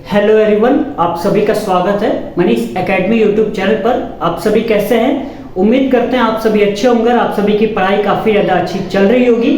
Hello everyone, आप सभी का स्वागत है मनीष एकेडमी यूट्यूब चैनल पर। आप सभी कैसे हैं? उम्मीद करते हैं आप सभी अच्छे होंगे। आप सभी की पढ़ाई काफ़ी ज़्यादा अच्छी चल रही होगी।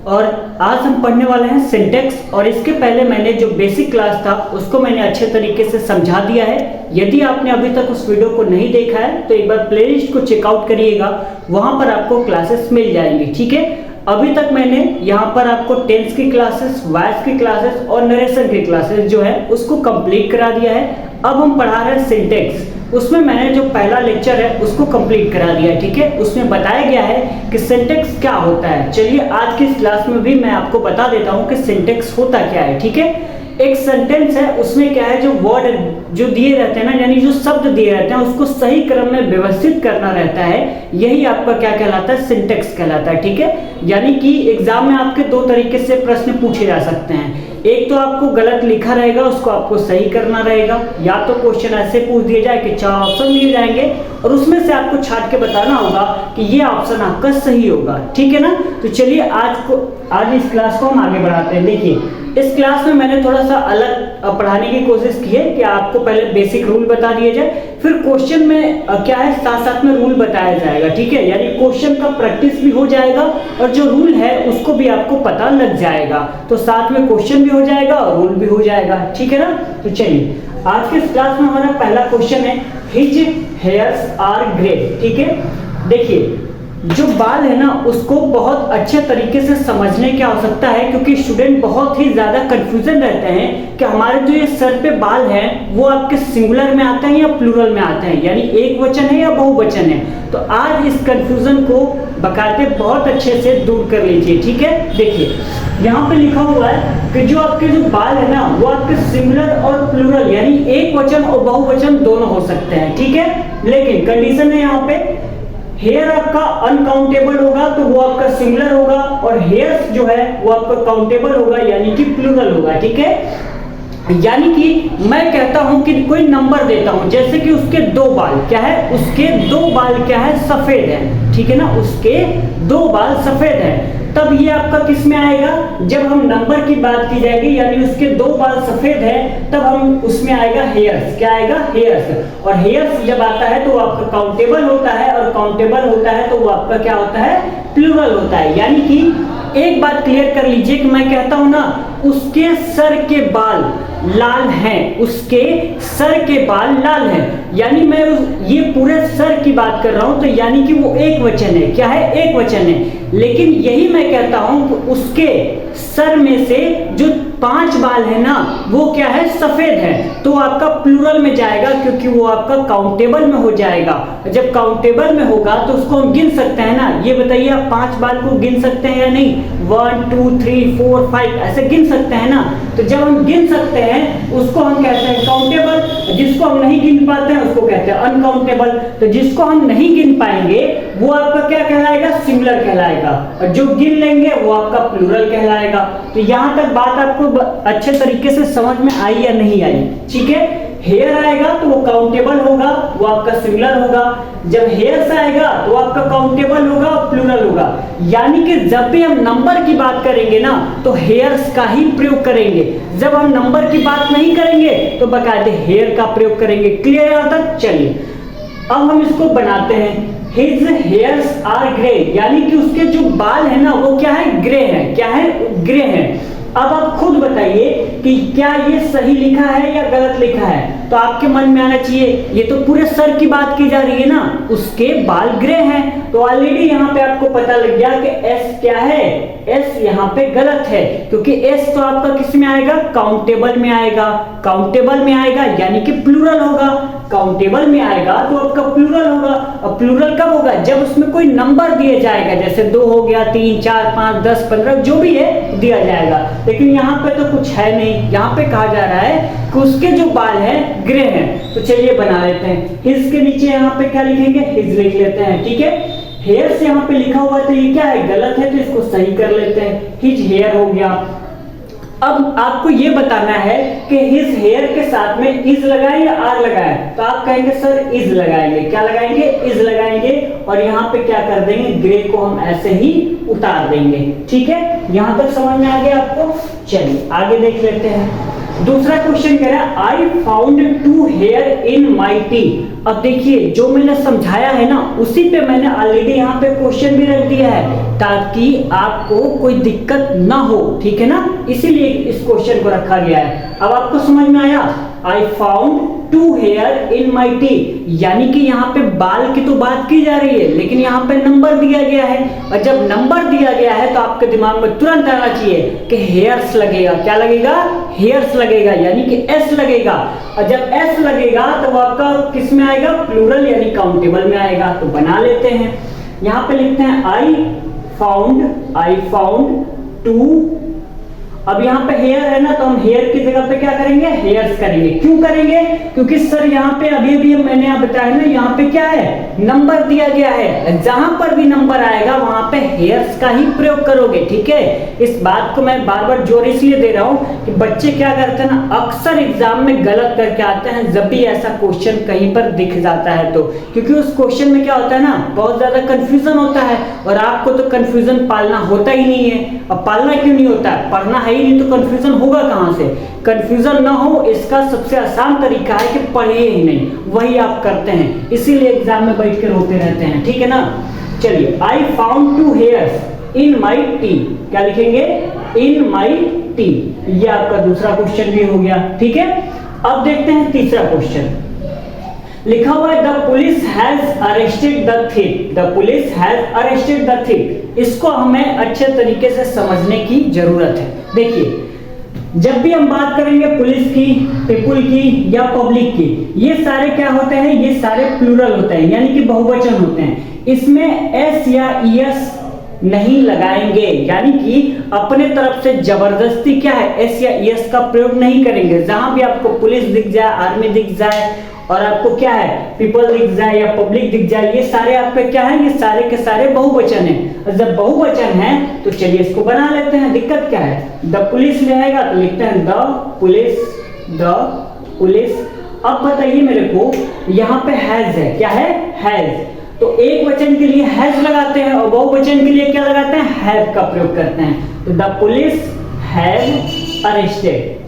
और आज हम पढ़ने वाले हैं सिंटेक्स। और इसके पहले मैंने जो बेसिक क्लास था उसको मैंने अच्छे तरीके से समझा दिया है। यदि आपने अभी तक उस वीडियो को नहीं देखा है तो एक बार प्लेलिस्ट को चेकआउट करिएगा, वहाँ पर आपको क्लासेस मिल जाएंगी। ठीक है, अभी तक मैंने यहाँ पर आपको टेंस की क्लासेस, वॉइस की क्लासेस और नरेशन की क्लासेस जो है उसको कंप्लीट करा दिया है। अब हम पढ़ा रहे हैं सिंटेक्स। उसमें मैंने जो पहला लेक्चर है उसको कंप्लीट करा दिया है। ठीक है, उसमें बताया गया है कि सिंटेक्स क्या होता है। चलिए आज की इस क्लास में भी मैं आपको बता देता हूँ कि सिंटेक्स होता क्या है। ठीक है, एक सेंटेंस है, उसमें क्या है, जो वर्ड जो दिए रहते हैं ना, यानी जो शब्द दिए रहते हैं उसको सही क्रम में व्यवस्थित करना रहता है। यही आपका क्या कहलाता है, सिंटेक्स कहलाता है। ठीक है, यानी कि एग्जाम में आपके दो तरीके से प्रश्न पूछे जा सकते हैं। एक तो आपको गलत लिखा रहेगा, उसको आपको सही करना रहेगा, या तो क्वेश्चन ऐसे पूछ दिया जाए कि 4 ऑप्शन दिए जाएंगे और उसमें से आपको छांट के बताना होगा कि ये ऑप्शन आपका सही होगा। ठीक है ना। तो चलिए आज इस क्लास को हम आगे बढ़ाते हैं। देखिए, इस क्लास में मैंने थोड़ा सा अलग पढ़ाने की कोशिश की है कि आपको पहले बेसिक रूल बता दिए जाए, फिर क्वेश्चन में क्या है साथ साथ में रूल बताया जाएगा। ठीक है, यानी क्वेश्चन का प्रैक्टिस भी हो जाएगा और जो रूल है उसको भी आपको पता लग जाएगा। तो साथ में क्वेश्चन भी हो जाएगा और रूल भी हो जाएगा। ठीक है ना। तो चलिए आज के इस क्लास में हमारा पहला क्वेश्चन है, हिज हेयर्स आर ग्रे। ठीक है, देखिए जो बाल है ना उसको बहुत अच्छे तरीके से समझने की आवश्यकता है, क्योंकि स्टूडेंट बहुत ही ज्यादा कंफ्यूजन रहते हैं कि हमारे जो ये सर पे बाल हैं वो आपके सिंगुलर में आते हैं या प्लूरल में आते हैं, यानी एक वचन है या बहुवचन है। तो आज इस कंफ्यूजन को बकायदे बहुत अच्छे से दूर कर लीजिए। ठीक है, देखिए यहाँ पे लिखा हुआ है कि जो आपके जो बाल है ना वो आपके सिंगुलर और प्लूरल यानी एक वचन और बहुवचन दोनों हो सकते हैं। ठीक है, लेकिन कंडीशन है यहाँ पे, हेयर आपका अनकाउंटेबल होगा तो वो आपका सिंगुलर होगा, और हेयर्स जो है वो आपका काउंटेबल होगा यानी कि प्लूरल होगा। ठीक है, यानी कि मैं कहता हूं कि कोई नंबर देता हूं, जैसे कि उसके 2 बाल क्या है, उसके 2 बाल क्या है, सफेद है। ठीक है ना, उसके 2 बाल सफेद है, तब ये आपका किस में आएगा, जब हम नंबर की बात की जाएगी, यानी उसके 2 बाल सफेद है तब हम उसमें आएगा हेयर्स। क्या आएगा, हेयर्स। और हेयर्स जब आता है तो वो आपका काउंटेबल होता है, और काउंटेबल होता है तो वो आपका क्या होता है, प्लूरल होता है। यानी कि एक बात क्लियर कर लीजिए कि मैं कहता हूं ना उसके सर के बाल लाल हैं, उसके सर के बाल लाल हैं, यानी मैं ये पूरे सर की बात कर रहा हूं, तो यानी कि वो एक वचन है। क्या है, एक वचन है। लेकिन यही मैं कहता हूं कि उसके सर में से जो 5 बाल है ना वो क्या है, सफेद है, तो आपका प्लूरल में जाएगा, क्योंकि वो आपका काउंटेबल में हो जाएगा। जब काउंटेबल में होगा तो उसको हम गिन सकते हैं ना। ये बताइए, आप 5 बाल को गिन सकते हैं या नहीं? 1 2 3 4 5 ऐसे गिन सकते हैं ना। तो जब हम गिन सकते हैं उसको हम कहते हैं काउंटेबल, जिसको हम नहीं गिन पाते हैं उसको कहते हैं अनकाउंटेबल। तो जिसको हम नहीं गिन पाएंगे वो आपका क्या कहलाएगा, सिंगुलर कहलाएगा, और जो गिन लेंगे वो आपका प्लूरल कहलाएगा। तो यहाँ तक बात आपको अच्छे तरीके से समझ में आई या नहीं आई? ठीक है, हेयर आएगा तो वो काउंटेबल होगा, वो आपका सिंगुलर होगा। जब हेयर्स आएगा तो आपका काउंटेबल होगा और प्लूरल होगा। यानी कि जब भी हम नंबर की बात करेंगे ना तो हेयर्स का ही प्रयोग करेंगे, जब हम नंबर की बात नहीं करेंगे तो बकायदे हेयर का प्रयोग करेंगे। क्लियर यहाँ तक? चलिए अब हम इसको बनाते हैं, हिज हेयर्स आर ग्रे, यानी कि उसके जो बाल है ना वो क्या है, ग्रे है। क्या है, ग्रे है। अब आप खुद बताइए कि क्या ये सही लिखा है या गलत लिखा है? तो आपके मन में आना चाहिए, ये तो पूरे सर की बात की जा रही है ना, उसके बाल ग्रे हैं। तो ऑलरेडी यहाँ पे आपको पता लग गया कि एस क्या है, एस यहाँ पे गलत है, क्योंकि एस तो आपका किस में आएगा, काउंटेबल में आएगा। काउंटेबल में आएगा यानी कि प्लूरल होगा, काउंटेबल में आएगा तो आपका प्लूरल होगा। और प्लूरल कब होगा, जब उसमें कोई नंबर दिया जाएगा, जैसे 2 हो गया, 3 4 5 10 15 जो भी है दिया जाएगा। लेकिन यहाँ पे तो कुछ है नहीं, यहाँ पे कहा जा रहा है कि उसके जो बाल हैं ग्रे हैं। तो चलिए बना लेते हैं, हिज के नीचे यहाँ पे क्या लिखेंगे, हिज लिख लेते हैं। ठीक है, हेयर्स यहाँ पे लिखा हुआ है तो ये क्या है, गलत है, तो इसको सही कर लेते हैं, हिज हेयर हो गया। अब आपको ये बताना है कि हिज हेयर के साथ में इज लगाएं या आर लगाएं, तो आप कहेंगे सर इज लगाएंगे। क्या लगाएंगे, इज लगाएंगे, और यहाँ पे क्या कर देंगे, ग्रे को हम ऐसे ही उतार देंगे। ठीक है, यहाँ तक समझ में आ गया आपको? चलिए आगे देख लेते हैं। दूसरा क्वेश्चन कह रहा है I found 2 here in my T. अब देखिए जो मैंने समझाया है ना उसी पे मैंने ऑलरेडी यहाँ पे क्वेश्चन भी रख दिया है ताकि आपको कोई दिक्कत ना हो, ठीक है ना, इसीलिए इस क्वेश्चन को रखा गया है। अब आपको समझ में आया, I found 2 here in my T, यानी कि यहाँ पे बाल की तो बात की जा रही है लेकिन यहाँ पे नंबर दिया गया है, और जब नंबर दिया गया है तो आपके दिमाग में तुरंत आना चाहिए कि हेयर्स लगेगा। क्या लगेगा? हेयर्स लगेगा, यानी कि एस लगेगा, और जब एस लगेगा तो वो आपका किस में आएगा? प्लूरल यानी काउंटेबल में आएगा। तो बना लेते हैं, यहाँ पे लिखते हैं आई फाउंड 2। अब यहाँ पे हेयर है ना तो हम हेयर की जगह पे क्या करेंगे? हेयर्स करेंगे। क्यों करेंगे? क्योंकि सर यहाँ पे अभी मैंने आप बताया ना यहाँ पे क्या है? नंबर दिया गया है, जहां पर भी नंबर आएगा वहां पे हेयर्स का ही प्रयोग करोगे, ठीक है। इस बात को मैं बार बार जोर इसलिए दे रहा हूँ कि बच्चे क्या करते हैं ना, अक्सर एग्जाम में गलत करके आते हैं जब भी ऐसा क्वेश्चन कहीं पर दिख जाता है तो, क्योंकि उस क्वेश्चन में क्या होता है ना, बहुत ज्यादा कंफ्यूजन होता है, और आपको तो कंफ्यूजन पालना होता ही नहीं है। अब पालना क्यों नहीं होता है? पढ़ना है ही नहीं तो कंफ्यूजन होगा कहां से? कंफ्यूजन ना हो इसका सबसे आसान तरीका है कि पढ़िए ही नहीं, वही आप करते हैं, इसीलिए एग्जाम में बैठ के रोते रहते हैं, ठीक है ना। चलिए, I found 2 hairs in my T, क्या लिखेंगे? इन माई टी। ये आपका दूसरा क्वेश्चन भी हो गया, ठीक है। अब देखते हैं तीसरा क्वेश्चन, लिखा हुआ है the police has arrested the thief. The police has arrested the thief, इसको हमें अच्छे तरीके से समझने की जरूरत है। देखिए, जब भी हम बात करेंगे पुलिस की, पीपुल की या पब्लिक की, ये सारे क्या होते हैं? ये सारे प्लूरल होते हैं, यानी कि बहुवचन होते हैं। इसमें एस या ईएस नहीं लगाएंगे, यानी कि अपने तरफ से जबरदस्ती क्या है? एस या ईएस का प्रयोग नहीं करेंगे। जहां भी आपको पुलिस दिख जाए, आर्मी दिख जाए, और आपको क्या है? पीपल दिख जाए या पब्लिक दिख जाए, ये सारे आपके क्या है? ये सारे के सारे बहुवचन हैं। और जब बहुवचन है तो चलिए इसको बना लेते हैं। दिक्कत क्या है? द पुलिस ले आएगा तो लिखते हैं द पुलिस। अब बताइए मेरे को, यहाँ पे हैज है, क्या है? हैज। तो एक वचन के लिए हैज लगाते हैं और बहुवचन के लिए क्या लगाते हैं? हैव का प्रयोग करते हैं। तो the police has arrested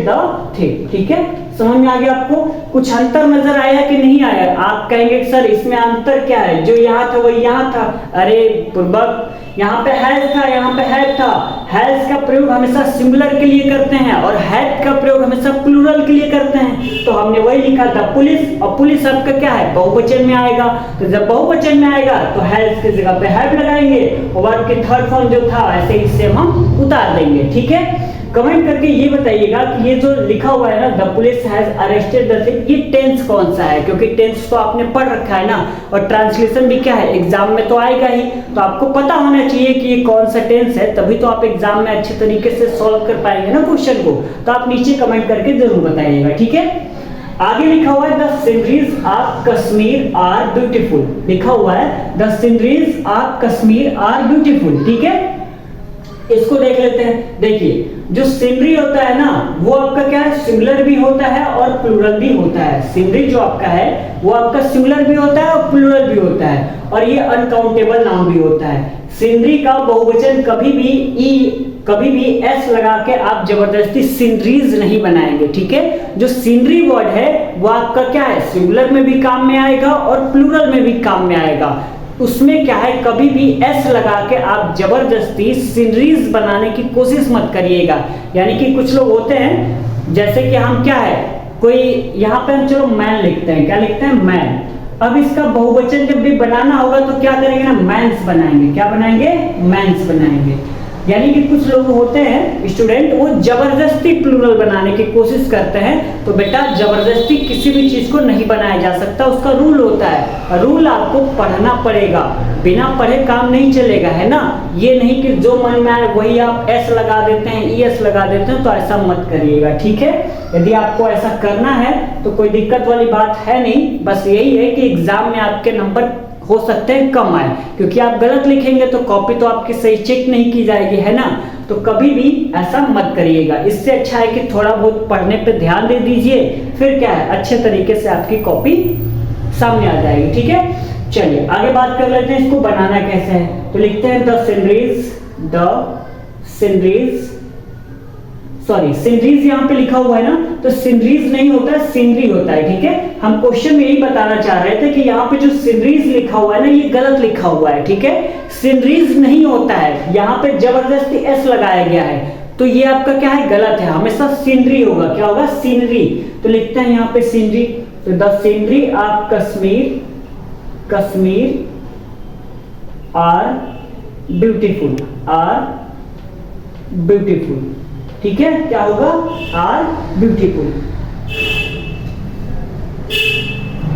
the thief, ठीक है। समझ में आ गया आपको? कुछ अंतर नजर आया कि नहीं आया? आप कहेंगे सर इसमें अंतर क्या है? जो यहाँ था वही यहाँ था। अरे पूर्वक, यहाँ पे हैज था, यहाँ पे हैड था। हैज का प्रयोग हमेशा सिंगुलर के लिए करते हैं और हैड का प्रयोग हमेशा प्लूरल के लिए करते हैं। तो हमने वही लिखा द पुलिस, और पुलिस आपका क्या है? बहुवचन में आएगा। तो जब बहुवचन में आएगा तो हैज की जगह पे हैड लगाएंगे, और वर्ब की थर्ड फॉर्म जो था ऐसे ही सेम हम उतार देंगे, ठीक है। कमेंट करके ये बताइएगा कि ये जो लिखा हुआ है ना the police has arrested the thief, ये टेंस कौन सा है? क्योंकि टेंस तो आपने पढ़ रखा है ना, और ट्रांसलेशन भी क्या है? एग्जाम में तो आएगा ही, तो आपको पता होना चाहिए कि ये कौन सा टेंस है, तभी तो आप एग्जाम में अच्छे तरीके से सॉल्व कर पाएंगे ना क्वेश्चन को। तो आप नीचे कमेंट करके जरूर बताइएगा, ठीक है। आगे लिखा हुआ है the sceneries of Kashmir are beautiful. लिखा हुआ है the sceneries of Kashmir are beautiful, ठीक है। इसको देख लेते हैं। देखिए, जो सीनरी होता है ना वो आपका क्या है? सिंगुलर भी होता है और प्लूरल भी होता है। सीनरी जो आपका है वो आपका सिंगुलर भी होता है और प्लूरल भी होता है, और ये अनकाउंटेबल नाउन भी होता है। सीनरी का बहुवचन कभी भी एस लगा के आप जबरदस्ती सीनरीज नहीं बनाएंगे, ठीक है। जो सीनरी वर्ड है वो आपका क्या है? सिंगुलर में भी काम में आएगा और प्लूरल में भी काम में आएगा। उसमें क्या है? कभी भी एस लगा के आप जबरदस्ती सीनरीज बनाने की कोशिश मत करिएगा। यानी कि कुछ लोग होते हैं, जैसे कि हम क्या है, कोई यहाँ पे हम चलो मैन लिखते हैं, क्या लिखते हैं? मैन। अब इसका बहुवचन जब भी बनाना होगा तो क्या करेंगे ना? मैंस बनाएंगे। क्या बनाएंगे? मैंस बनाएंगे। यानी कि कुछ लोग होते हैं स्टूडेंट, वो जबरदस्ती प्लूरल बनाने की कोशिश करते हैं। तो बेटा जबरदस्ती किसी भी चीज को नहीं बनाया जा सकता, उसका रूल होता है। रूल आपको पढ़ना पड़ेगा, बिना पढ़े काम नहीं चलेगा, है ना। ये नहीं कि जो मन में आए वही आप एस लगा देते हैं, ईएस लगा देते हैं, तो ऐसा मत करिएगा, ठीक है। यदि आपको ऐसा करना है तो कोई दिक्कत वाली बात है नहीं, बस यही है कि एग्जाम में आपके नंबर हो सकते हैं कम आए, क्योंकि आप गलत लिखेंगे तो कॉपी तो आपकी सही चेक नहीं की जाएगी, है ना। तो कभी भी ऐसा मत करिएगा। इससे अच्छा है कि थोड़ा बहुत पढ़ने पे ध्यान दे दीजिए, फिर क्या है, अच्छे तरीके से आपकी कॉपी सामने आ जाएगी, ठीक है। चलिए आगे बात कर लेते हैं इसको बनाना कैसे है। तो लिखते हैं द सीनरीज, सॉरी सीनरीज यहाँ पे लिखा हुआ है ना, तो सीनरीज नहीं होता है, सीनरी होता है, ठीक है। हम क्वेश्चन में यही बताना चाह रहे थे कि यहाँ पे जो सीनरीज लिखा हुआ है ना, ये गलत लिखा हुआ है, ठीक है। सीनरीज नहीं होता है, यहाँ पे जबरदस्ती एस लगाया गया है, तो ये आपका क्या है, गलत है। हमेशा सीनरी होगा, क्या होगा, सीनरी। तो लिखते हैं यहाँ पे सीनरी, तो the scenery of Kashmir are beautiful, ठीक है। क्या होगा, आर ब्यूटीफुल,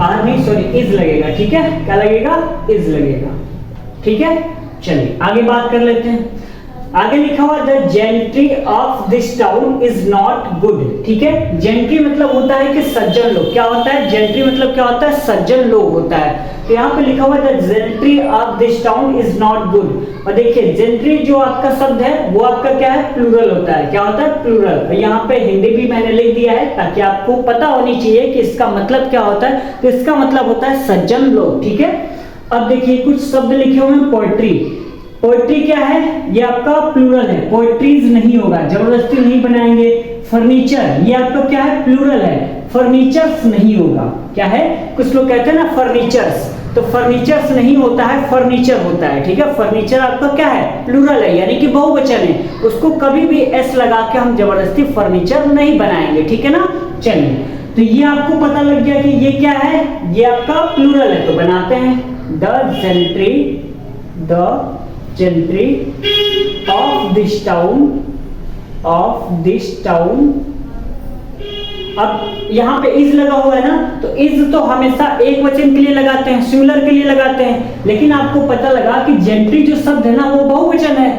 आर नहीं सॉरी इज लगेगा, ठीक है। क्या लगेगा, इज लगेगा, ठीक है। चलिए आगे बात कर लेते हैं। आगे लिखा हुआ the gentry of this town is not good, ठीक है। जेंट्री मतलब होता है कि सज्जन लोग, क्या होता है, जेंट्री मतलब क्या होता है, सज्जन लोग होता है। तो यहाँ पे लिखा हुआ the gentry of this town is not good, और देखिए जेंट्री जो आपका शब्द है वो आपका क्या है, प्लूरल होता है, क्या होता है, प्लूरल। यहाँ पे हिंदी भी मैंने लिख दिया है ताकि आपको पता होनी चाहिए कि इसका मतलब क्या होता है। तो इसका मतलब होता है सज्जन लोग, ठीक है। अब देखिए कुछ शब्द लिखे हुए हैं, पोएट्री। पोएट्री क्या है, ये आपका प्लूरल है, पोएट्रीज नहीं होगा, जबरदस्ती नहीं बनाएंगे। फर्नीचर, ये आपका क्या है, प्लूरल है, फर्नीचर्स नहीं होगा, क्या है, कुछ लोग कहते हैं ना फर्नीचर्स, तो फर्नीचर्स नहीं होता है, फर्नीचर होता है, ठीक है। फर्नीचर आपका क्या है, प्लूरल है, यानी कि बहुवचन है, उसको कभी भी एस लगा के हम जबरदस्ती फर्नीचर नहीं बनाएंगे, ठीक है ना। चलिए, तो ये आपको पता लग गया कि ये क्या है, ये आपका प्लूरल है, तो बनाते हैं the gentry of this town. अब यहाँ पे इज लगा हुआ है ना, तो इज तो हमेशा एक वचन के लिए लगाते हैं, सिंगुलर के लिए लगाते हैं, लेकिन आपको पता लगा कि जेंट्री जो शब्द है ना वो बहुवचन है,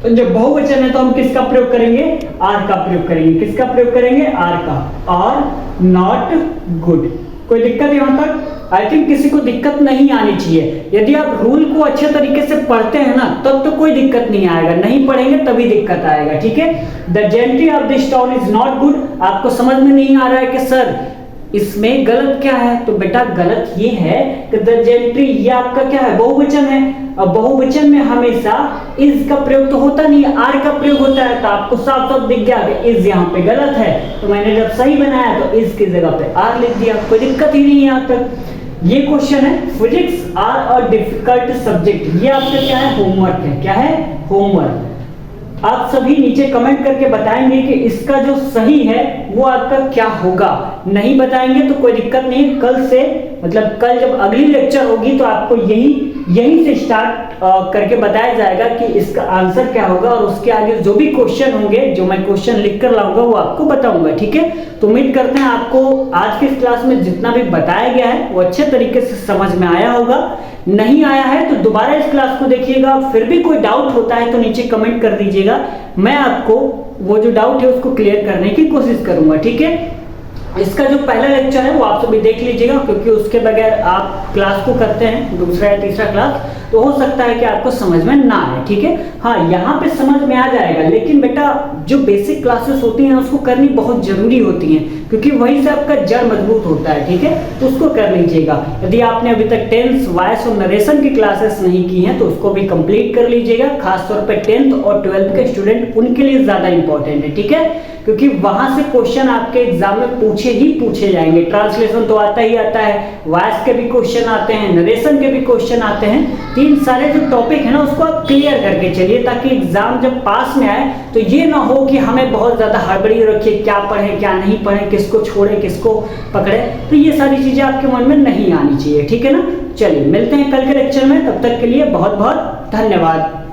तो जब बहुवचन है तो हम किसका प्रयोग करेंगे, आर का प्रयोग करेंगे। किसका प्रयोग करेंगे, आर का, और नॉट गुड। कोई दिक्कत यहाँ तक, आई थिंक किसी को दिक्कत नहीं आनी चाहिए। यदि आप रूल को अच्छे तरीके से पढ़ते हैं ना तब तो कोई दिक्कत नहीं आएगा, नहीं पढ़ेंगे तभी दिक्कत आएगा, ठीक है। The gentry of this town is not good. आपको समझ में नहीं आ रहा है कि सर इसमें गलत क्या है, तो बेटा गलत ये है कि द जेंट्री, ये आपका क्या है, बहुवचन है, और बहुवचन में हमेशा इज का प्रयोग तो होता नहीं, आर का प्रयोग होता है। तो आपको साफ साफ दिख गया कि इज यहाँ पे गलत है, तो मैंने जब सही बनाया तो इज की जगह पे आर लिख दिया, कोई दिक्कत ही नहीं है यहाँ तक। ये क्वेश्चन है, physics are a difficult subject, ये आपका क्या है, होमवर्क है, क्या है, होमवर्क। आप सभी नीचे कमेंट करके बताएंगे कि इसका जो सही है वो आपका क्या होगा। नहीं बताएंगे तो कोई दिक्कत नहीं, कल से मतलब कल जब अगली लेक्चर होगी तो आपको यही से स्टार्ट करके बताया जाएगा कि इसका आंसर क्या होगा, और उसके आगे जो भी क्वेश्चन होंगे, जो मैं क्वेश्चन लिख कर लाऊंगा वो आपको बताऊंगा, ठीक है। तो उम्मीद करते हैं आपको आज की इस क्लास में जितना भी बताया गया है वो अच्छे तरीके से समझ में आया होगा। नहीं आया है तो दोबारा इस क्लास को देखिएगा, फिर भी कोई डाउट होता है तो नीचे कमेंट कर दीजिएगा, मैं आपको वो जो डाउट है उसको क्लियर करने की कोशिश करूंगा, ठीक है। इसका जो पहला लेक्चर है वो आप सभी देख लीजिएगा, क्योंकि उसके बगैर आप क्लास को करते हैं दूसरा या तीसरा क्लास तो हो सकता है कि आपको समझ में ना आए, ठीक है। हाँ, यहाँ पे समझ में आ जाएगा, लेकिन बेटा जो बेसिक क्लासेस होती हैं उसको करनी बहुत जरूरी होती हैं, क्योंकि वहीं से आपका जड़ मजबूत होता है, ठीक है। तो उसको कर लीजिएगा। यदि आपने अभी तक टेंस, वॉइस और नरेशन की क्लासेस नहीं की हैं तो उसको भी कंप्लीट कर लीजिएगा। खासतौर पर 10th और 12th के स्टूडेंट, उनके लिए ज्यादा इंपॉर्टेंट है, ठीक है, क्योंकि वहां से क्वेश्चन आपके एग्जाम में पूछे जाएंगे। ट्रांसलेशन तो आता ही आता है, वॉइस के भी क्वेश्चन आते हैं, नरेशन के भी क्वेश्चन आते हैं। तीन सारे जो टॉपिक है ना उसको आप क्लियर करके चलिए, ताकि एग्जाम जब पास में आए तो ये ना हो कि हमें बहुत ज्यादा हड़बड़ी रखिए, क्या पढ़े क्या नहीं पढ़े, किसको छोड़े किसको पकड़े, तो ये सारी चीजें आपके मन में नहीं आनी चाहिए, ठीक है ना। चलिए मिलते हैं कल के लेक्चर में, तब तक के लिए बहुत बहुत धन्यवाद।